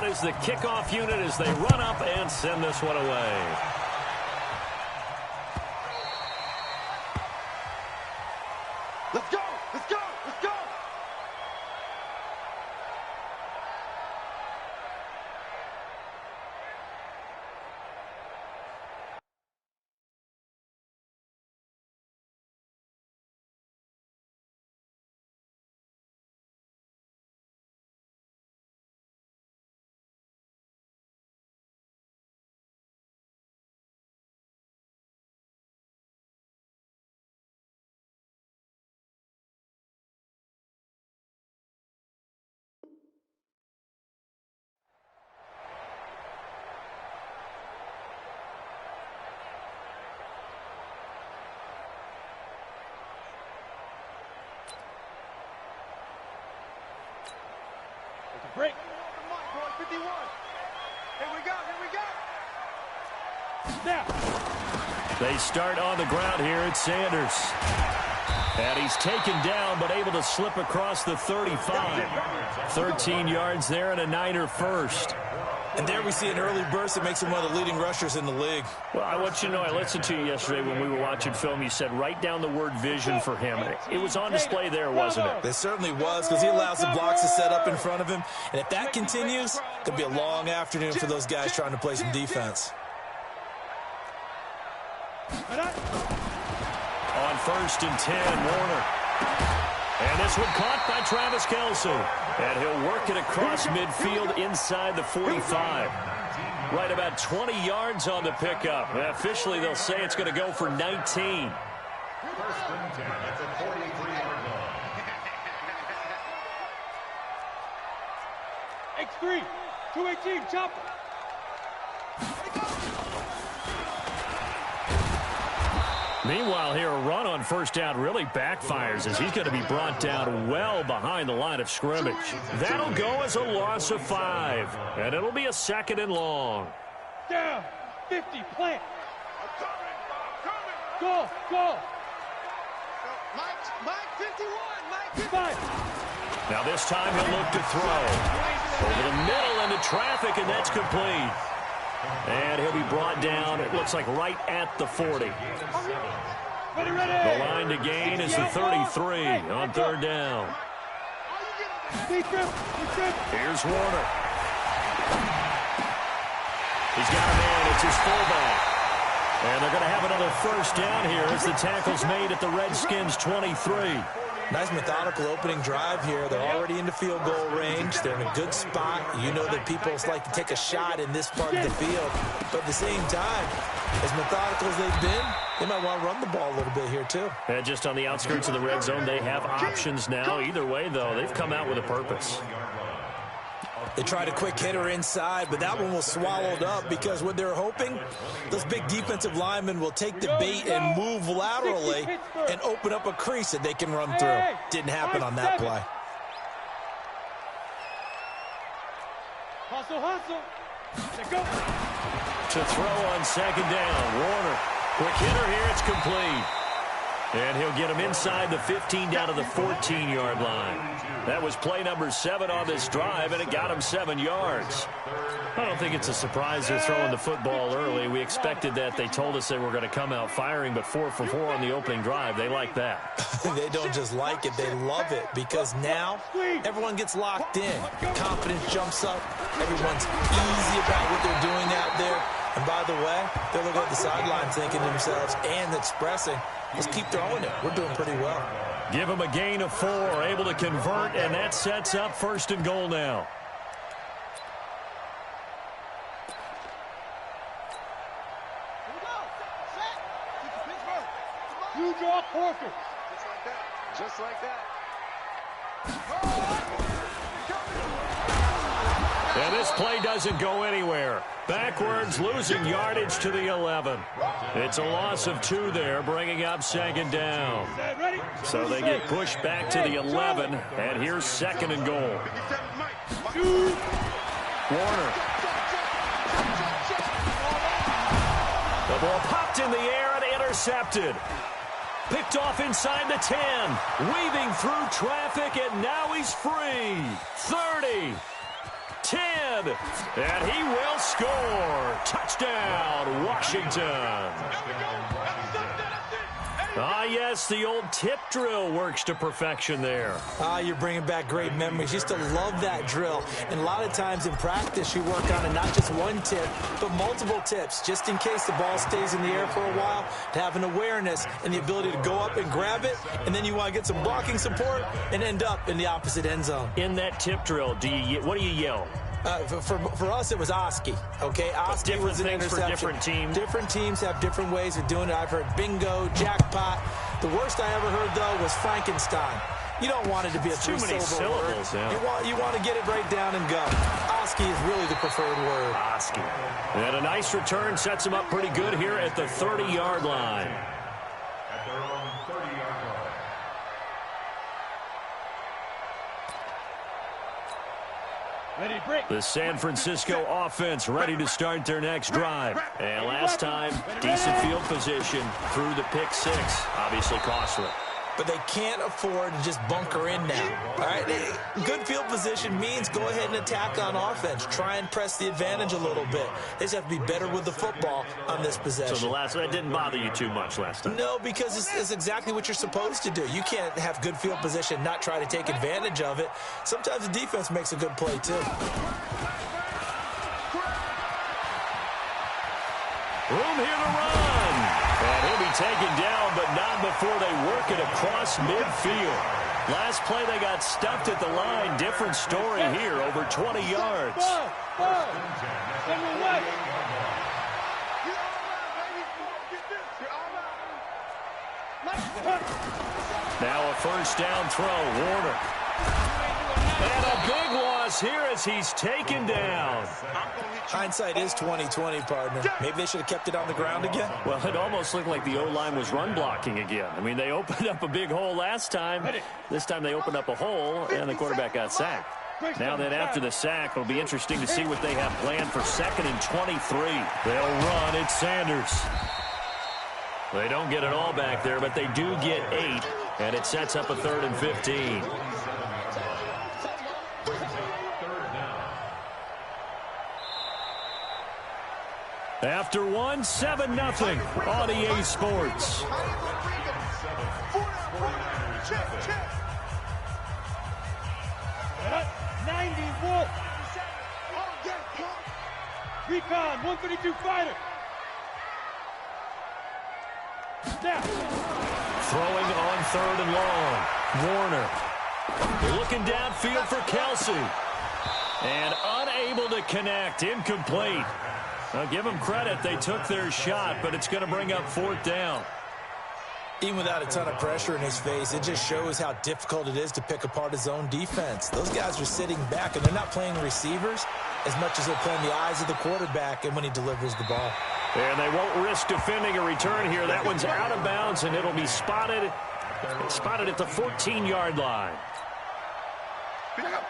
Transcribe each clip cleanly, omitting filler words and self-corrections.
out as the kickoff unit as they run up and send this one away. Let's go! Let's go! Let's go! Break. 51. Here we go. Here we go. Now. They start on the ground here at Sanders. And he's taken down, but able to slip across the 35. 13 yards there and a Niner first. And there we see an early burst that makes him one of the leading rushers in the league. Well, I want you to know, I listened to you yesterday when we were watching film. You said write down the word vision for him. It was on display there, wasn't it? It certainly was, because he allows the blocks to set up in front of him. And if that continues, it could be a long afternoon for those guys trying to play some defense. On 1st and 10, Warner. And this one caught by Travis Kelce. And he'll work it across midfield inside the 45. Right about 20 yards on the pickup. Officially, they'll say it's going to go for 19. 1st and 10 at the 43-yard line. X3, 218, chopper. Meanwhile, here, a run on 1st down really backfires as he's going to be brought down well behind the line of scrimmage. That'll go as a loss of 5, and it'll be a 2nd and long. Down, 50, plant. Go, go. Mike 51, Mike 55. Now this time he'll look to throw. Over the middle into traffic, and that's complete. And he'll be brought down, it looks like right at the 40. Ready. The line to gain is the 33 on 3rd down. Here's Warner. He's got a man, it's his fullback. And they're going to have another 1st down here as the tackle's made at the Redskins' 23. Nice methodical opening drive here. They're already into field goal range. They're in a good spot. You know that people like to take a shot in this part of the field. But at the same time, as methodical as they've been, they might want to run the ball a little bit here too. And just on the outskirts of the red zone, they have options now. Either way, though, they've come out with a purpose. They tried a quick hitter inside, but that one was swallowed up because what they're hoping, those big defensive linemen will take the bait and move laterally and open up a crease that they can run through. Didn't happen on that play. Hustle. Let's go. To throw on 2nd down, Warner. Quick hitter here, it's complete. And he'll get him inside the 15 down to the 14-yard line. That was play number 7 on this drive, and it got him 7 yards. I don't think it's a surprise they're throwing the football early. We expected that. They told us they were going to come out firing, but 4 for 4 on the opening drive. They like that. They don't just like it, they love it, because now everyone gets locked in. Confidence jumps up. Everyone's easy about what they're doing out there. And by the way, they're looking at the sideline thinking to themselves and expressing, let's keep throwing it. We're doing pretty well. Give them a gain of 4, able to convert, and that sets up 1st and goal now. You draw Corker. Just like that. And this play doesn't go anywhere. Backwards, losing yardage to the 11. It's a loss of 2 there, bringing up 2nd down. So they get pushed back to the 11, and here's 2nd and goal. Warner. The ball popped in the air and intercepted. Picked off inside the 10. Weaving through traffic, and now he's free. 30. 10. good. And he will score. Touchdown, Washington. Ah, yes, the old tip drill works to perfection there. Ah, you're bringing back great memories. Used to love that drill. And a lot of times in practice, you work on it, not just one tip, but multiple tips, just in case the ball stays in the air for a while, to have an awareness and the ability to go up and grab it, and then you want to get some blocking support and end up in the opposite end zone. In that tip drill, what do you yell? For us, it was Oski, okay? Oski was an interception. For different teams. Different teams have different ways of doing it. I've heard bingo, jackpot. The worst I ever heard, though, was Frankenstein. You don't want it to be a three-syllable word. Yeah. You want to get it right down and go. Oski is really the preferred word. Oski. And a nice return sets him up pretty good here at the 30-yard line. At their own 30-yard line. The San Francisco offense ready to start their next drive. And last time, decent field position through the pick six. Obviously costly. But they can't afford to just bunker in now. All right, good field position means go ahead and attack on offense. Try and press the advantage a little bit. They just have to be better with the football on this possession. So that didn't bother you too much last time? No, because it's exactly what you're supposed to do. You can't have good field position, not try to take advantage of it. Sometimes the defense makes a good play, too. Room here to run. And he'll be taken down, but not before they work it across midfield. Last play, they got stuffed at the line. Different story here, over 20 yards. Now a first down throw, Warner. And a big loss here as he's taken down. Hindsight is 20/20, partner. Maybe they should have kept it on the ground again. Well, it almost looked like the O-line was run blocking again. I mean, they opened up a big hole last time. This time they opened up a hole, and the quarterback got sacked. Now then, after the sack, it'll be interesting to see what they have planned for 2nd and 23. They'll run. It's Sanders. They don't get it all back there, but they do get 8, and it sets up a 3rd and 15. After one, 7-0 on EA Sports. Check. 91. Recon, 132 fighter. Snap. Throwing on 3rd and long. Warner. Looking downfield for Kelsey. And unable to connect. Incomplete. Now, give them credit. They took their shot, but it's going to bring up 4th down. Even without a ton of pressure in his face, it just shows how difficult it is to pick apart his own defense. Those guys are sitting back, and they're not playing receivers as much as they're playing the eyes of the quarterback and when he delivers the ball. And they won't risk defending a return here. That one's out of bounds, and it'll be spotted at the 14-yard line. Pick it up.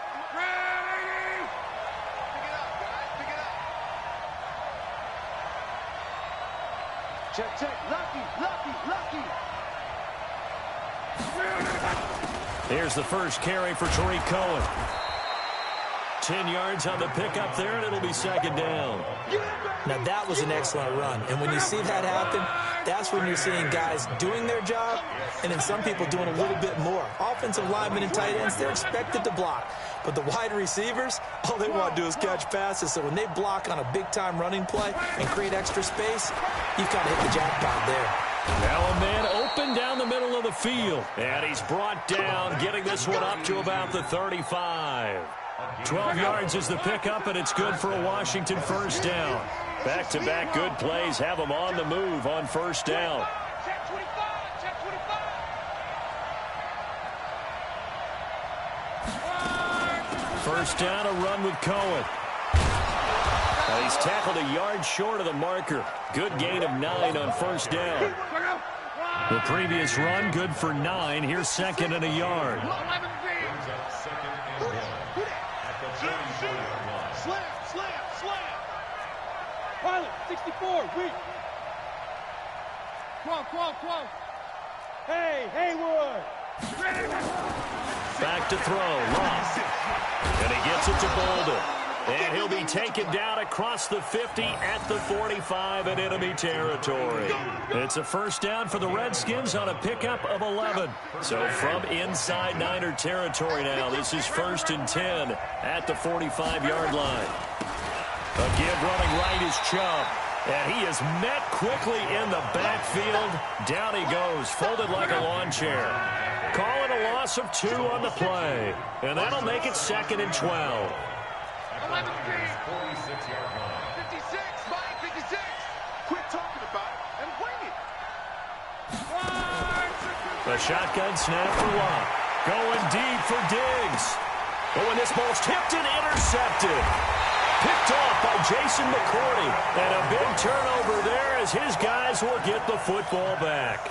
Check. Lucky. Here's the first carry for Tariq Cohen. 10 yards on the pickup there, and it'll be 2nd down. Now, that was an excellent run. And when you see that happen, that's when you're seeing guys doing their job and then some people doing a little bit more. Offensive linemen and tight ends, they're expected to block. But the wide receivers, all they want to do is catch passes. So when they block on a big-time running play and create extra space, you've kind of hit the jackpot there. Now a man open down the middle of the field. And he's brought down, getting this one up to about the 35. 12 yards is the pickup, and it's good for a Washington first down. Back-to-back good plays have them on the move on first down. Check 25. First down, a run with Cohen. He's tackled a yard short of the marker. Good gain of 9 on first down. The previous run, good for 9. Here's 2nd and a yard. Slam. Pilot, 64, weak. Quo. Hey, Haywood. Back to throw, Love. And he gets it to Bolden. And he'll be taken down across the 50 at the 45 in enemy territory. It's a first down for the Redskins on a pickup of 11. So from inside Niner territory now, this is 1st and 10 at the 45-yard line. A give running right is Chubb. And he is met quickly in the backfield. Down he goes, folded like a lawn chair. Call it a loss of 2 on the play. And that'll make it 2nd and 12. 46-yard line. 56, Mike, 56. Quit talking about it and bring it. A shotgun snap for Locke. Going deep for Diggs. Oh, and this ball's tipped and intercepted. Picked off by Jason McCourty. And a big turnover there as his guys will get the football back.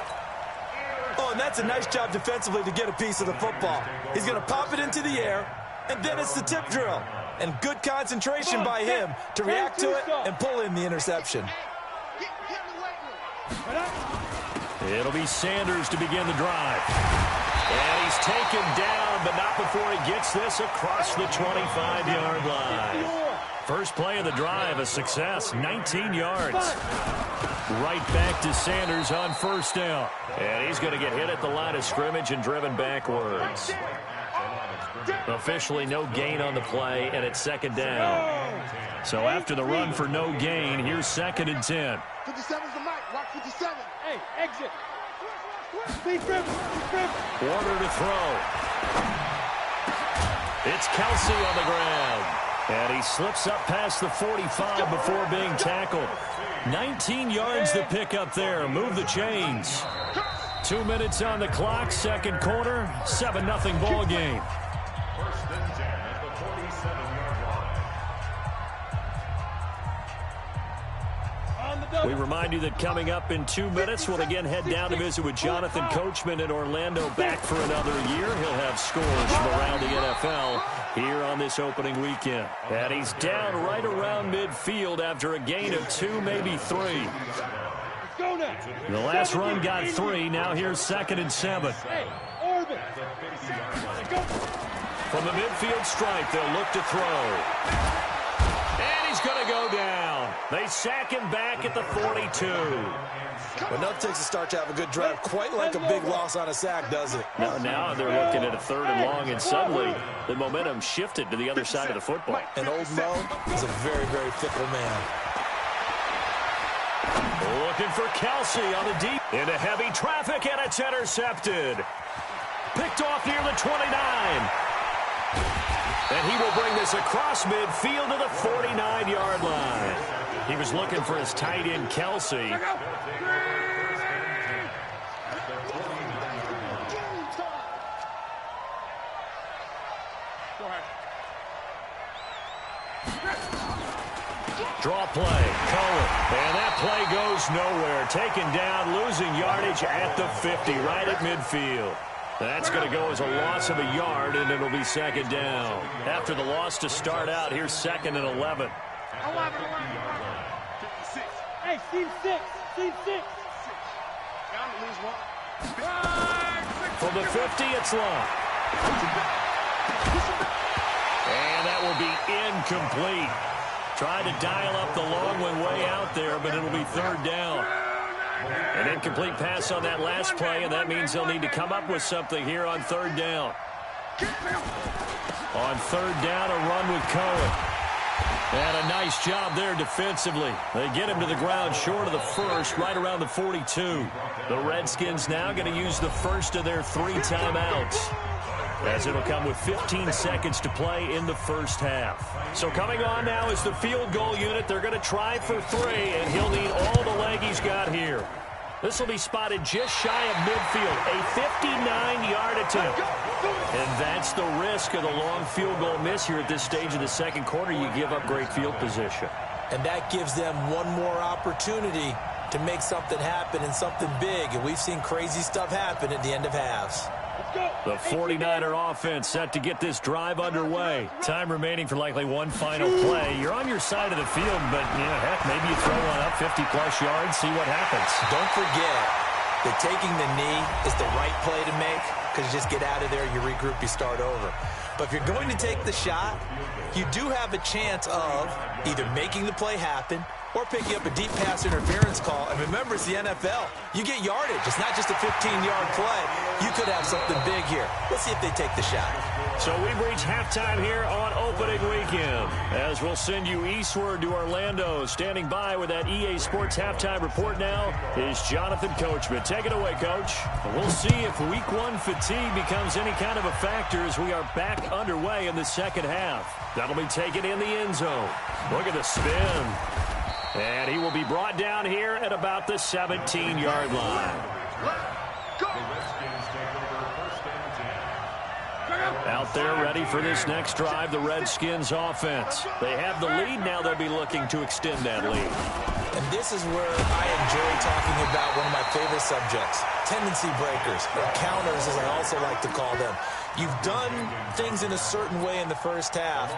Oh, and that's a nice job defensively to get a piece of the football. He's going to pop it into the air, and then it's the tip drill. And good concentration by him to react to it and pull in the interception. It'll be Sanders to begin the drive. And he's taken down, but not before he gets this across the 25-yard line. First play of the drive, a success, 19 yards. Right back to Sanders on first down. And he's going to get hit at the line of scrimmage and driven backwards. Officially no gain on the play, and it's 2nd down. So after the run for no gain, here's 2nd and 10. 57's the mic. Watch 57. Hey, exit. Warner to throw. It's Kelsey on the ground. And he slips up past the 45 before being tackled. 19 yards to pick up there. Move the chains. 2 minutes on the clock, 2nd quarter, 7-0 ball game. First and 10 at the 47-yard line. We remind you that coming up in 2 minutes, we'll again head down to visit with Jonathan Coachman in Orlando, back for another year. He'll have scores from around the NFL here on this opening weekend. And he's down right around midfield after a gain of 2, maybe 3. The last run got 3. Now here's 2nd and 7. From the midfield stripe, they'll look to throw. And he's going to go down. They sack him back at the 42. Well, nothing takes a start to have a good drive quite like a big loss on a sack, does it? Now they're looking at a 3rd and long, and suddenly the momentum shifted to the other side of the football. And old Mo is a very, very fickle man. Looking for Kelsey on the deep. Into heavy traffic, and it's intercepted. Picked off near the 29. And he will bring this across midfield to the 49-yard line. He was looking for his tight end, Kelsey. Draw play, Cohen, and that play goes nowhere. Taken down, losing yardage at the 50, right at midfield. That's going to go as a loss of a yard, and it'll be 2nd down. After the loss to start out, here's 2nd and 11. 56. Hey, team 6. Team 6. From the 50, it's Long. And that will be incomplete. Tried to dial up the long one way out there, but it'll be 3rd down. An incomplete pass on that last play, and that means they'll need to come up with something here on 3rd down. On 3rd down, a run with Cohen. And a nice job there defensively. They get him to the ground short of the 1st, right around the 42. The Redskins now going to use the first of their 3 timeouts, as it'll come with 15 seconds to play in the first half. So coming on now is the field goal unit. They're going to try for 3, and he'll need all the leg he's got here. This will be spotted just shy of midfield, a 59-yard attempt. And that's the risk of the long field goal miss here at this stage of the 2nd quarter. You give up great field position. And that gives them one more opportunity to make something happen and something big. And we've seen crazy stuff happen at the end of halves. The 49er offense set to get this drive underway. Time remaining for likely one final play. You're on your side of the field, but heck, maybe you throw one up 50-plus yards, see what happens. Don't forget, that taking the knee is the right play to make because you just get out of there, you regroup, you start over. But if you're going to take the shot, you do have a chance of either making the play happen or picking up a deep pass interference call. And remember, it's the NFL. You get yardage. It's not just a 15-yard play. You could have something big here. Let's see if they take the shot. So we've reached halftime here on opening weekend, as we'll send you eastward to Orlando. Standing by with that EA Sports halftime report now is Jonathan Coachman. Take it away, Coach. We'll see if week one fatigue becomes any kind of a factor as we are back underway in the second half. That'll be taken in the end zone. Look at the spin. And he will be brought down here at about the 17-yard line. Out there ready for this next drive, the Redskins offense. They have the lead. Now they'll be looking to extend that lead. And this is where I enjoy talking about one of my favorite subjects, tendency breakers, or counters as I also like to call them. You've done things in a certain way in the first half,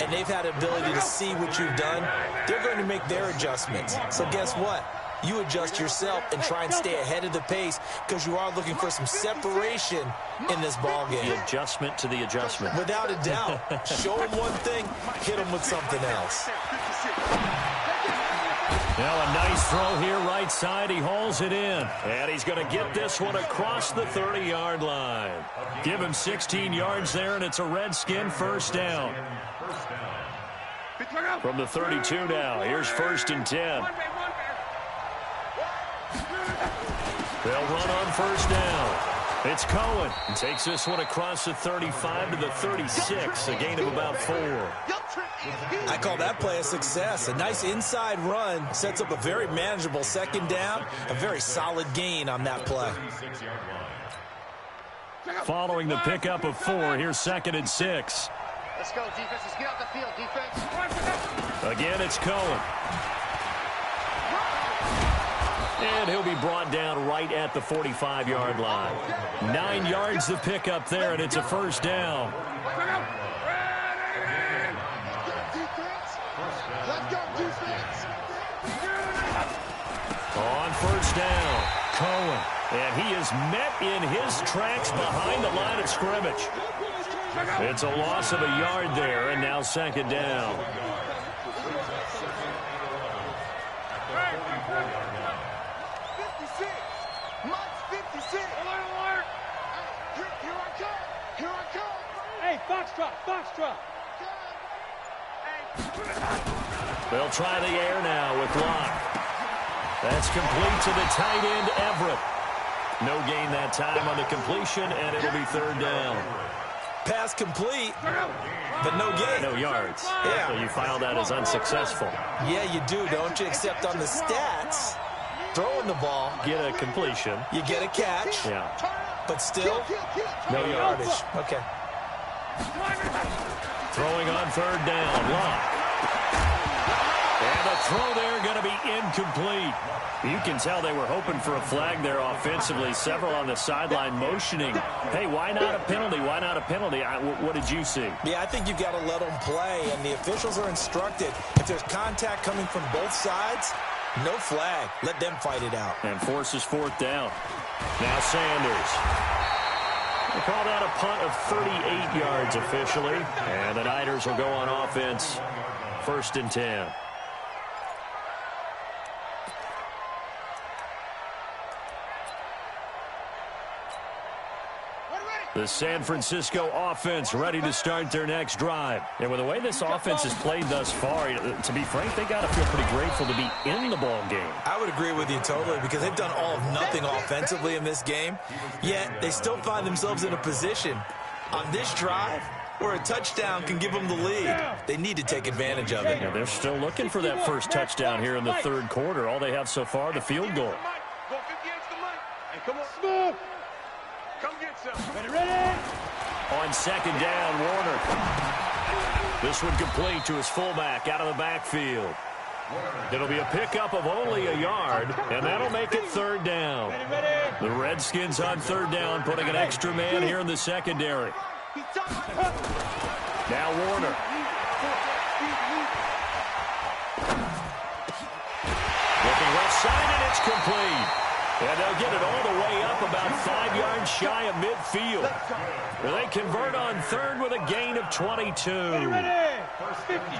and they've had the ability to see what you've done. They're going to make their adjustments. So guess what? You adjust yourself and try and stay ahead of the pace because you are looking for some separation in this ball game. The adjustment to the adjustment. Without a doubt. Show them one thing, hit them with something else. Now a nice throw here right side. He hauls it in. And he's going to get this one across the 30-yard line. Give him 16 yards there, and it's a Redskin first down. From the 32 now, here's 1st and 10. They'll run on first down. It's Cohen. He takes this one across the 35 to the 36, a gain of about 4. I call that play a success. A nice inside run sets up a very manageable second down, a very solid gain on that play. Following the pickup of 4, here's 2nd and 6. Let's go, defense. Let's get out the field, defense. Again, it's Cohen. And he'll be brought down right at the 45-yard line. 9 yards to pick up there, and it's a first down. On first down, Cohen. And he is met in his tracks behind the line of scrimmage. It's a loss of a yard there, and now 2nd down. Foxtrot. They'll try the air now with Locke. That's complete to the tight end, Everett. No gain that time on the completion, and it'll be 3rd down. Pass complete, but no gain. No yards. Yeah. So you file that as unsuccessful. Yeah, you do, don't you? Except on the stats, throwing the ball. Get a completion. You get a catch. Yeah. But still, no yardage. Okay. Throwing on 3rd down, Locke. And the throw there going to be incomplete. You can tell they were hoping for a flag there offensively. Several on the sideline motioning. Hey, why not a penalty? Why not a penalty? What did you see? Yeah, I think you've got to let them play, and the officials are instructed. If there's contact coming from both sides, no flag. Let them fight it out. And forces 4th down. Now Sanders. They call that a punt of 38 yards officially. And the Niners will go on offense. 1st and 10. The San Francisco offense ready to start their next drive. And with the way this offense has played thus far, to be frank, they got to feel pretty grateful to be in the ball game. I would agree with you totally because they've done all of nothing offensively in this game, yet they still find themselves in a position on this drive where a touchdown can give them the lead. They need to take advantage of it. Yeah, they're still looking for that first touchdown here in the 3rd quarter. All they have so far, the field goal. Come on, smooth. Come get some. Ready? On 2nd down, Warner. This one complete to his fullback out of the backfield. It'll be a pickup of only a yard, and that'll make it 3rd down. The Redskins on 3rd down, putting an extra man here in the secondary. Now Warner. Looking left side, and it's complete. And they'll get it all the way up about 5 yards shy of midfield. They convert on third with a gain of 22. Ready. 50.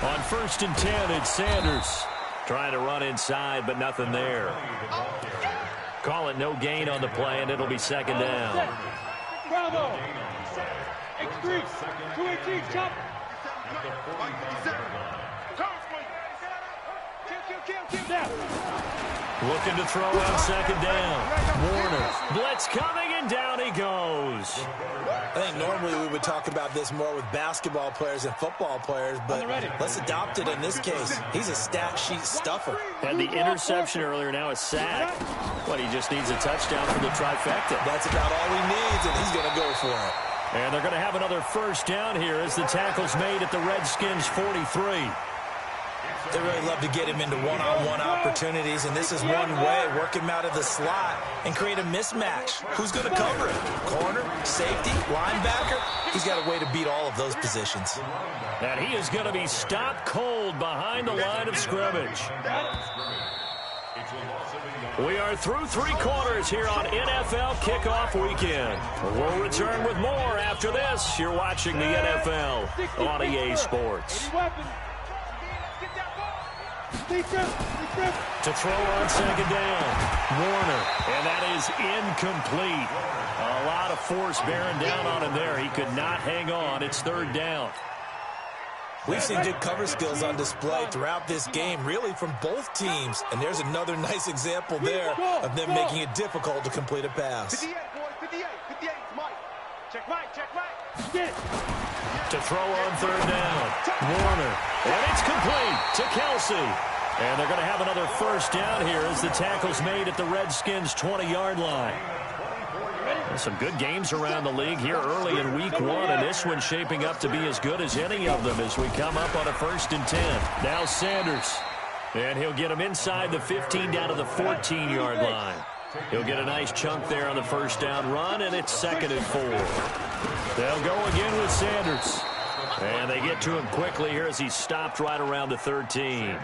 On 1st and 10, it's Sanders. Trying to run inside, but nothing there. Call it no gain on the play, and it'll be 2nd down. Bravo. X3. 218. Chop. Looking to throw on 2nd down. Warner. Blitz coming, and down he goes. I think normally we would talk about this more with basketball players and football players, but let's adopt it in this case. He's a stat sheet stuffer. Had the interception earlier, now a sack. But he just needs a touchdown for the trifecta. That's about all he needs, and he's going to go for it. And they're going to have another 1st down here as the tackle's made at the Redskins' 43. They really love to get him into one-on-one opportunities, and this is one way, work him out of the slot and create a mismatch. Who's going to cover him? Corner, safety, linebacker? He's got a way to beat all of those positions. And he is going to be stopped cold behind the line of scrimmage. We are through 3 quarters here on NFL Kickoff Weekend. We'll return with more after this. You're watching the NFL on EA Sports. To throw on 2nd down, Warner, and that is incomplete. A lot of force bearing down on him there. He could not hang on. It's 3rd down. We've seen good cover skills on display throughout this game, really from both teams. And there's another nice example there of them making it difficult to complete a pass. 58, boys, 58, 58, Mike. Check right, check right. Get it. To throw on 3rd down, Warner, and it's complete to Kelsey. And they're going to have another 1st down here as the tackle's made at the Redskins' 20-yard line. Some good games around the league here early in week 1, and this one's shaping up to be as good as any of them as we come up on a 1st and 10. Now Sanders, and he'll get him inside the 15 down to the 14-yard line. He'll get a nice chunk there on the 1st down run, and it's 2nd and 4. They'll go again with Sanders. And they get to him quickly here as he's stopped right around the 13.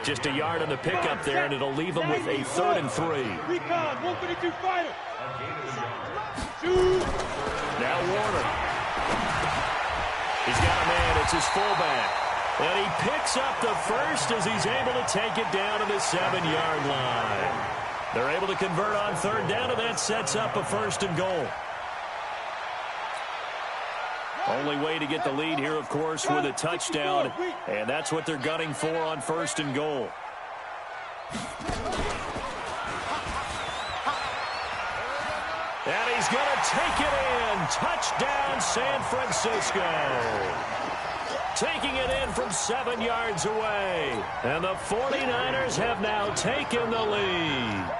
Just a yard on the pickup there, and it'll leave him with a 3rd and 3. Recon, 152 fighter. Now Warner. He's got a man. It's his fullback. And he picks up the 1st as he's able to take it down to the 7-yard line. They're able to convert on 3rd down, and that sets up a 1st and goal. Only way to get the lead here, of course, with a touchdown, and that's what they're gunning for on 1st and goal. And he's going to take it in. Touchdown, San Francisco. Taking it in from 7 yards away. And the 49ers have now taken the lead.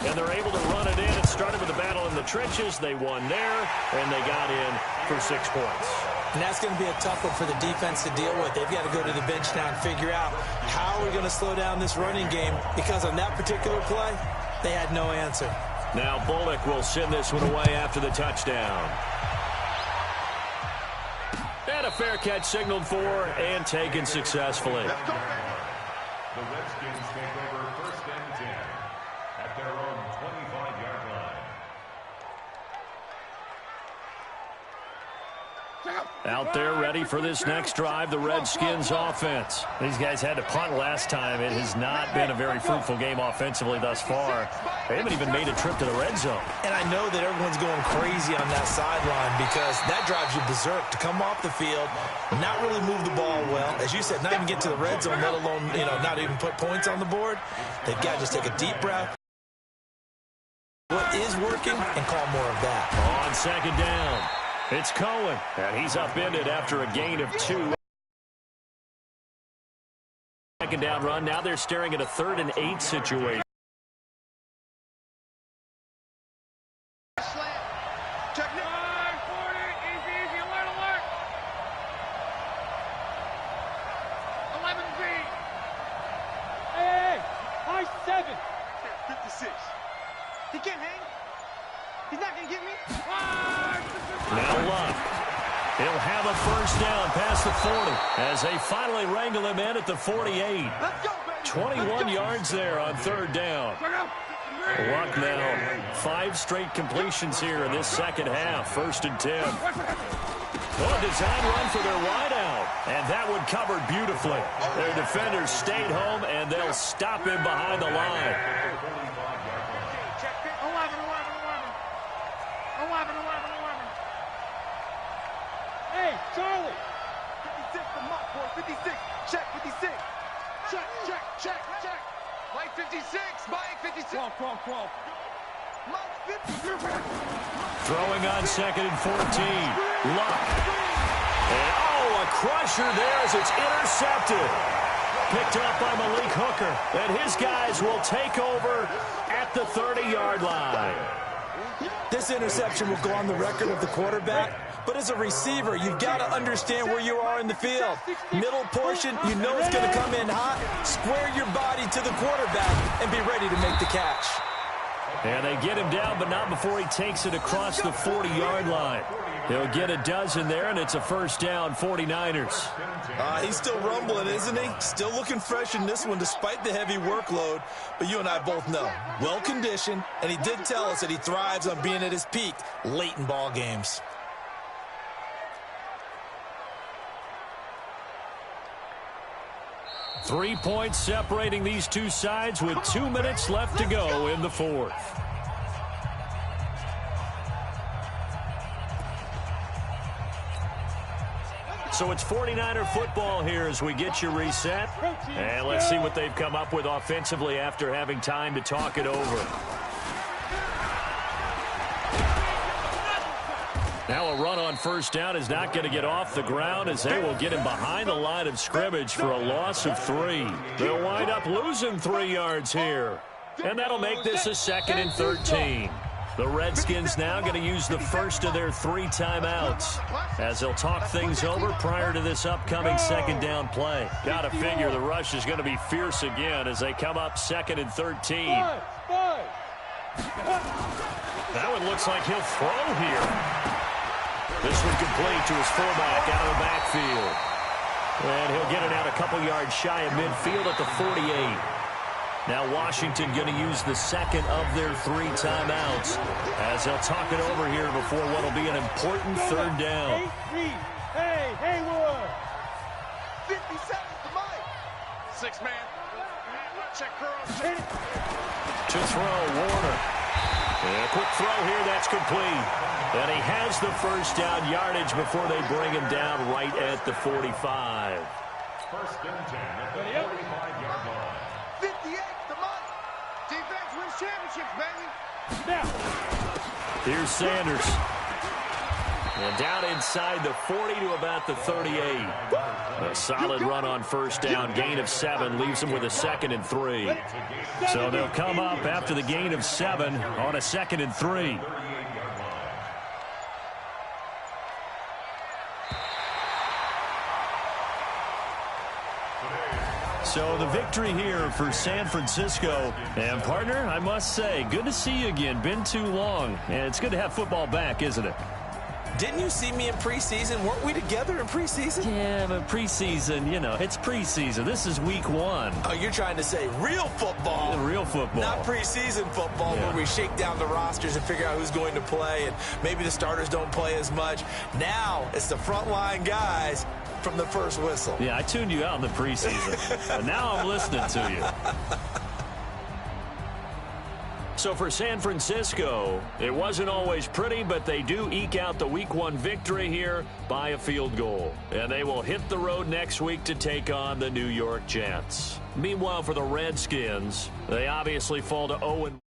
And they're able to run it in. It started with a battle in the trenches. They won there, and they got in for 6 points. And that's going to be a tough one for the defense to deal with. They've got to go to the bench now and figure out how we're going to slow down this running game, because on that particular play, they had no answer. Now Bullock will send this one away after the touchdown. And a fair catch signaled for and taken successfully. The Redskins take over 1st and 10 at their own 25-yard line. Out there ready for this next drive, the Redskins offense. These guys had to punt last time. It has not been a very fruitful game offensively thus far. They haven't even made a trip to the red zone. And I know that everyone's going crazy on that sideline, because that drives you berserk to come off the field, not really move the ball well. As you said, not even get to the red zone, let alone, not even put points on the board. They've got to just take a deep breath. What is working, and call more of that. On 2nd down, it's Cohen, and he's upended after a gain of 2. 2nd down run. Now they're staring at a 3rd and 8 situation. Check 940. Easy, alert, alert. 11 feet. Hey, high 7. 56. He can't hang. He's not going to get me. Now Love. He'll have a first down past the 40 as they finally wrangle him in at the 48. 21 yards there on third down. Luck now. 5 straight completions here in this second half. 1st and 10. A design run for their wideout. And that one covered beautifully. Their defenders stayed home, and they'll stop him behind the line. 11. Hey, Charlie. 56 for Mike, boy. 56. Check, 56. Check. Mike 56. Mike 56. 12. Mike 50. Throwing on 2nd and 14. Luck. And, a crusher there as it's intercepted. Picked up by Malik Hooker. And his guys will take over at the 30-yard line. This interception will go on the record of the quarterback, but as a receiver, you've got to understand where you are in the field. Middle portion, you know it's going to come in hot. Square your body to the quarterback and be ready to make the catch. And they get him down, but not before he takes it across the 40-yard line. He'll get a dozen there, and it's a first down, 49ers. He's still rumbling, isn't he? Still looking fresh in this one despite the heavy workload. But you and I both know, well-conditioned, and he did tell us that he thrives on being at his peak late in ball games. Three points separating these two sides with 2 minutes left to go in the fourth. So it's 49er football here as we get you reset. And let's see what they've come up with offensively after having time to talk it over. Now a run on first down is not going to get off the ground as they will get him behind the line of scrimmage for a loss of 3. They'll wind up losing 3 yards here. And that'll make this a 2nd and 13. The Redskins now going to use the first of their 3 timeouts as they'll talk things over prior to this upcoming 2nd down play. Got to figure the rush is going to be fierce again as they come up 2nd and 13. That one looks like he'll throw here. This one complete to his fullback out of the backfield. And he'll get it out a couple yards shy of midfield at the 48. Now Washington going to use the second of their 3 timeouts as they'll talk it over here before what will be an important 3rd down. Hey, Haywood. 57 to Mike. 6-man. Check curl. To throw, Warner. And a quick throw here, that's complete. And he has the first down yardage before they bring him down right at the 45. 1st and 10 at the 45-yard line. 58 to Mike. Defense wins championships, baby. Now. Here's Sanders. And down inside the 40 to about the 38. A solid run on first down. Gain of 7 leaves them with a 2nd and 3. So they'll come up after the gain of 7 on a 2nd and 3. So the victory here for San Francisco. And, partner, I must say, good to see you again. Been too long. And it's good to have football back, isn't it? Didn't you see me in preseason? Weren't we together in preseason? Yeah, but preseason, you know, it's preseason. This is week 1. Oh, you're trying to say real football. Real football. Not preseason football where we shake down the rosters and figure out who's going to play, and maybe the starters don't play as much. Now it's the frontline guys from the first whistle. Yeah, I tuned you out in the preseason. And now I'm listening to you. So for San Francisco, it wasn't always pretty, but they do eke out the Week 1 victory here by a field goal. And they will hit the road next week to take on the New York Jets. Meanwhile, for the Redskins, they obviously fall to 0-1.